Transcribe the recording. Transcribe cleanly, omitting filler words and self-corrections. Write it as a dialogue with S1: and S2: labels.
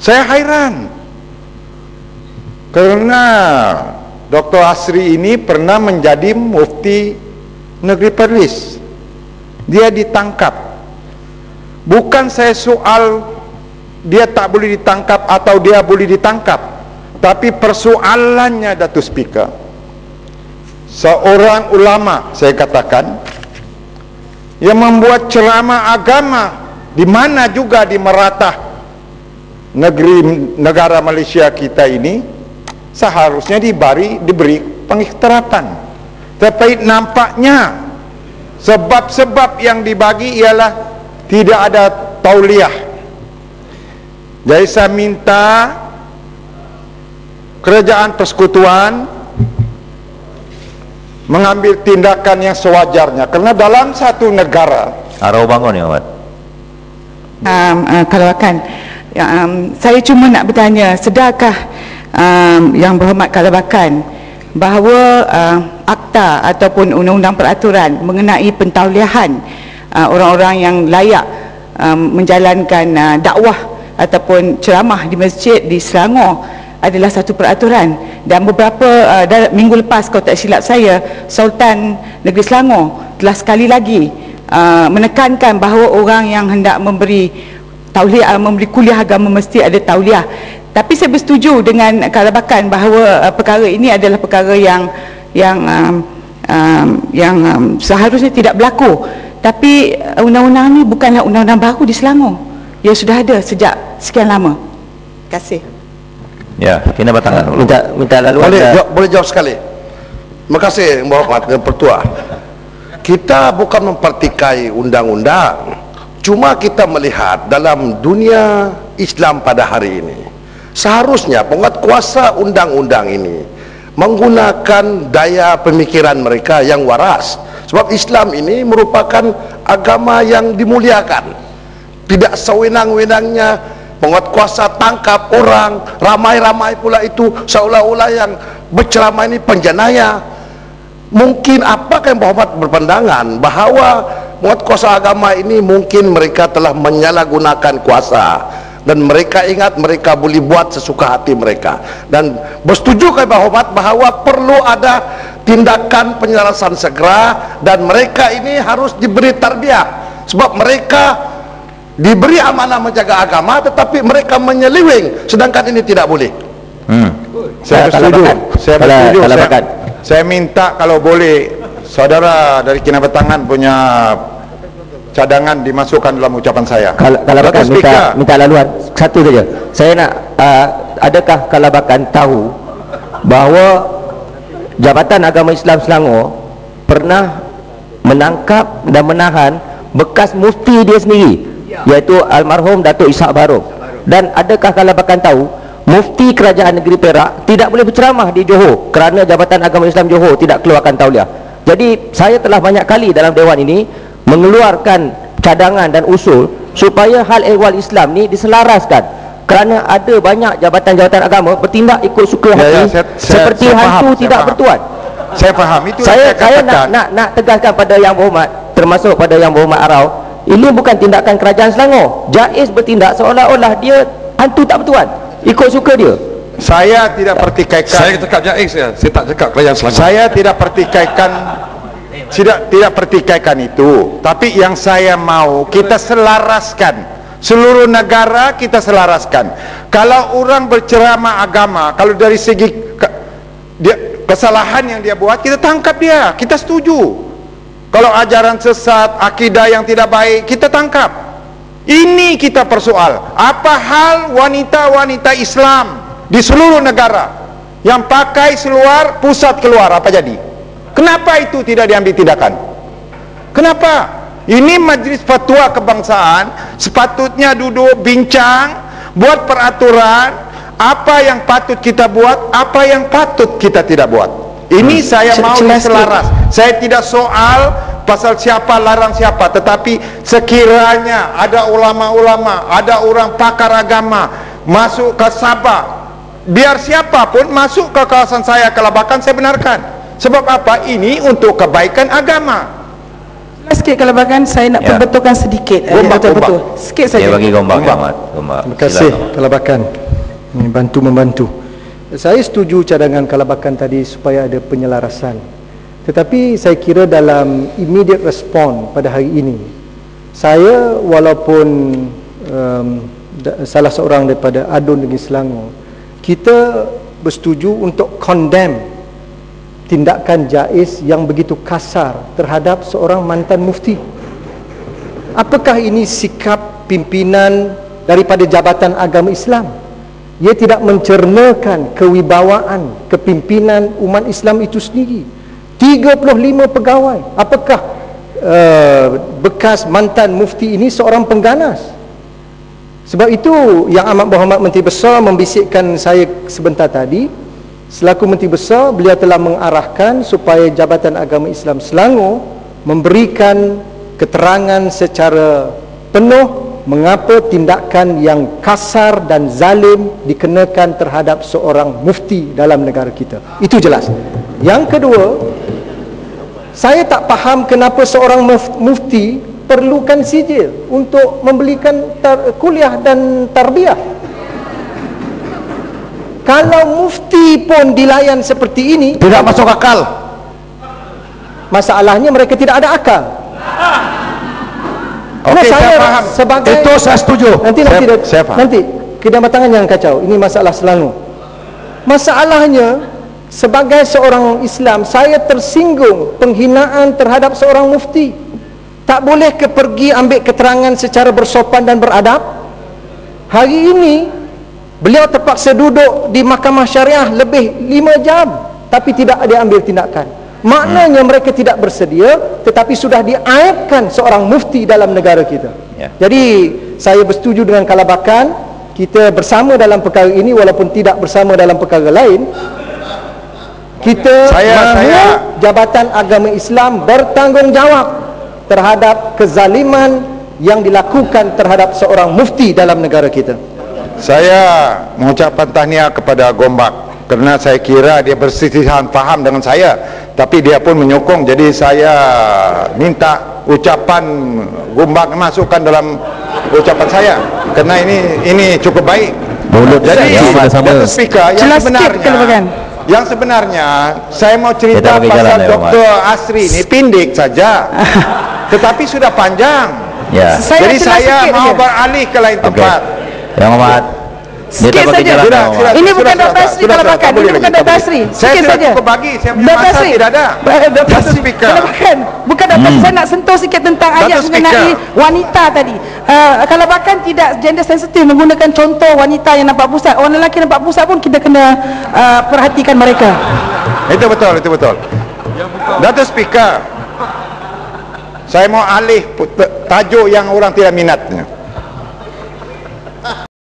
S1: Saya hairan karena Dr. Asri ini pernah menjadi mufti negeri Perlis. Dia ditangkap. Bukan saya soal dia tak boleh ditangkap atau dia boleh ditangkap, tapi persoalannya, Datuk Speaker, seorang ulama, saya katakan, yang membuat ceramah agama di mana juga di meratah negara Malaysia kita ini, seharusnya diberi pengiktirapan. Tapi nampaknya sebab-sebab yang dibagi ialah tidak ada tauliah. Jadi saya minta kerajaan persekutuan mengambil tindakan yang sewajarnya, karena dalam satu negara
S2: Arau bangun ya, Mat.
S3: Kalau akan saya cuma nak bertanya, sedarkah Yang Berhormat Kalabakan bahawa akta ataupun undang-undang peraturan mengenai pentauliahan orang-orang yang layak menjalankan dakwah ataupun ceramah di masjid di Selangor adalah satu peraturan, dan beberapa minggu lepas, kalau tak silap saya, Sultan Negeri Selangor telah sekali lagi menekankan bahawa orang yang hendak memberi tauliah, memberi kuliah agama mesti ada tauliah. Tapi saya bersetuju dengan Kalabakan bahawa perkara ini adalah perkara yang seharusnya tidak berlaku. Tapi undang-undang ini bukanlah undang-undang baru di Selangor, ia sudah ada sejak sekian lama. Terima kasih.
S2: Ya, kena batangan. Minta lalu
S4: boleh jawab sekali. Terima kasih, Berhormat Pertua. Kita bukan mempertikai undang-undang, cuma kita melihat dalam dunia Islam pada hari ini, seharusnya penguatkuasa undang-undang ini menggunakan daya pemikiran mereka yang waras, sebab Islam ini merupakan agama yang dimuliakan. Tidak sewenang-wenangnya penguatkuasa tangkap orang ramai-ramai pula, itu seolah-olah yang berceramah ini penjenayah. Mungkin apakah yang Berhormat berpandangan bahawa penguatkuasa agama ini mungkin mereka telah menyalahgunakan kuasa, dan mereka ingat mereka boleh buat sesuka hati mereka, dan bersetuju kami Berhormat bahawa perlu ada tindakan penyelesaian segera, dan mereka ini harus diberi tarbiyah, sebab mereka diberi amanah menjaga agama tetapi mereka menyeleweng, sedangkan ini tidak boleh.
S1: Saya bersetuju. Saya minta kalau boleh saudara dari Kinabatangan punya cadangan dimasukkan dalam ucapan saya.
S2: Kalabakan minta laluan satu saja. Saya nak adakah Kalabakan tahu bahawa Jabatan Agama Islam Selangor pernah menangkap dan menahan bekas mufti dia sendiri, iaitu almarhum Datuk Ishak Barung? Dan adakah Kalabakan tahu mufti Kerajaan Negeri Perak tidak boleh berceramah di Johor kerana Jabatan Agama Islam Johor tidak keluarkan tauliah? Jadi saya telah banyak kali dalam dewan ini mengeluarkan cadangan dan usul supaya hal ehwal Islam ni diselaraskan, kerana ada banyak jabatan-jabatan agama bertindak ikut suka hati, seperti hantu tidak bertuan.
S1: Saya faham itu.
S2: Saya nak tegaskan pada Yang Berhormat, termasuk pada Yang Berhormat Arau, ini bukan tindakan kerajaan Selangor. Jaiz bertindak seolah-olah dia hantu tak bertuan, ikut suka dia.
S1: Saya tidak pertikaikan.
S4: Saya cakap jaiz ya, saya tak cakap kerajaan Selangor.
S1: Saya tidak pertikaikan itu, tapi yang saya mau kita selaraskan, seluruh negara kita selaraskan. Kalau orang berceramah agama, kalau dari segi kesalahan yang dia buat, kita tangkap dia, kita setuju. Kalau ajaran sesat, akidah yang tidak baik, kita tangkap. Ini kita persoal. Apa hal wanita-wanita Islam di seluruh negara yang pakai seluar, pusat keluar, apa jadi? Kenapa itu tidak diambil tindakan? Kenapa? Ini Majlis Fatwa Kebangsaan sepatutnya duduk bincang, buat peraturan, apa yang patut kita buat, apa yang patut kita tidak buat. Ini saya mau selaras. Saya tidak soal pasal siapa larang siapa, tetapi sekiranya ada ulama-ulama, ada orang pakar agama masuk ke Sabah, biar siapapun masuk ke kawasan saya, Kalabakan, saya benarkan. Sebab apa? Ini untuk kebaikan agama.
S3: Sikit kelabakan saya nak perbetulkan sedikit. Betul-betul. Sikit saja.
S2: Bagi gombak. Gombak.
S5: Terima kasih Kalabakan. Ini membantu. Saya setuju cadangan Kalabakan tadi supaya ada penyelarasan. Tetapi saya kira dalam immediate respon pada hari ini, saya walaupun salah seorang daripada ADUN Negeri Selangor, kita bersetuju untuk condemn tindakan Jaiz yang begitu kasar terhadap seorang mantan mufti. Apakah ini sikap pimpinan daripada Jabatan Agama Islam? Ia tidak mencernakan kewibawaan kepimpinan umat Islam itu sendiri. 35 pegawai. Apakah bekas mantan mufti ini seorang pengganas? Sebab itu yang amat berhormat Menteri Besar membisikkan saya sebentar tadi. Selaku Menteri Besar, beliau telah mengarahkan supaya Jabatan Agama Islam Selangor memberikan keterangan secara penuh mengapa tindakan yang kasar dan zalim dikenakan terhadap seorang mufti dalam negara kita. Itu jelas. Yang kedua, saya tak faham kenapa seorang mufti perlukan sijil untuk membelikan kuliah dan tarbiyah. Kalau mufti pun dilayan seperti ini,
S1: tidak masuk akal.
S5: Masalahnya mereka tidak ada akal.
S1: Okey, saya faham.
S5: Sebagai,
S1: itu saya setuju. Saya faham.
S5: Nanti kedatangan yang kacau. Ini masalah Selangor. Masalahnya, sebagai seorang Islam, saya tersinggung penghinaan terhadap seorang mufti. Tak boleh pergi ambil keterangan secara bersopan dan beradab. Hari ini beliau terpaksa duduk di mahkamah syariah lebih 5 jam tapi tidak ada ambil tindakan. Maknanya mereka tidak bersedia, tetapi sudah diaibkan seorang mufti dalam negara kita. Jadi saya bersetuju dengan Kalabakan, kita bersama dalam perkara ini walaupun tidak bersama dalam perkara lain. Kita mahu Jabatan Agama Islam bertanggungjawab terhadap kezaliman yang dilakukan terhadap seorang mufti dalam negara kita.
S1: Saya mengucapkan tahniah kepada Gombak kerana saya kira dia bersisihan faham dengan saya, tapi dia pun menyokong. Jadi saya minta ucapan Gombak masukkan dalam ucapan saya kerana ini cukup baik. Jadi speaker yang sebenarnya saya mau cerita pasal Dr. Asri ini pindik saja tetapi sudah panjang. Jadi saya mau beralih ke lain tempat.
S2: Yang Ahmad,
S3: sikit saja. Ini bukan Dr. Asri Kalabakan. Ini bukan Dr. Asri. Sikit saja.
S1: Saya bagi. Saya punya masa tidak ada.
S3: Dr. Asri Kalabakan. Bukan Dr. Asri. Saya nak sentuh sikit tentang ayat mengenai wanita tadi. Kalabakan tidak gender sensitif menggunakan contoh wanita yang nampak pusat. Orang lelaki nampak pusat pun kita kena perhatikan mereka.
S1: Itu betul. Dr. Speaker, saya mau alih tajuk yang orang tidak minatnya.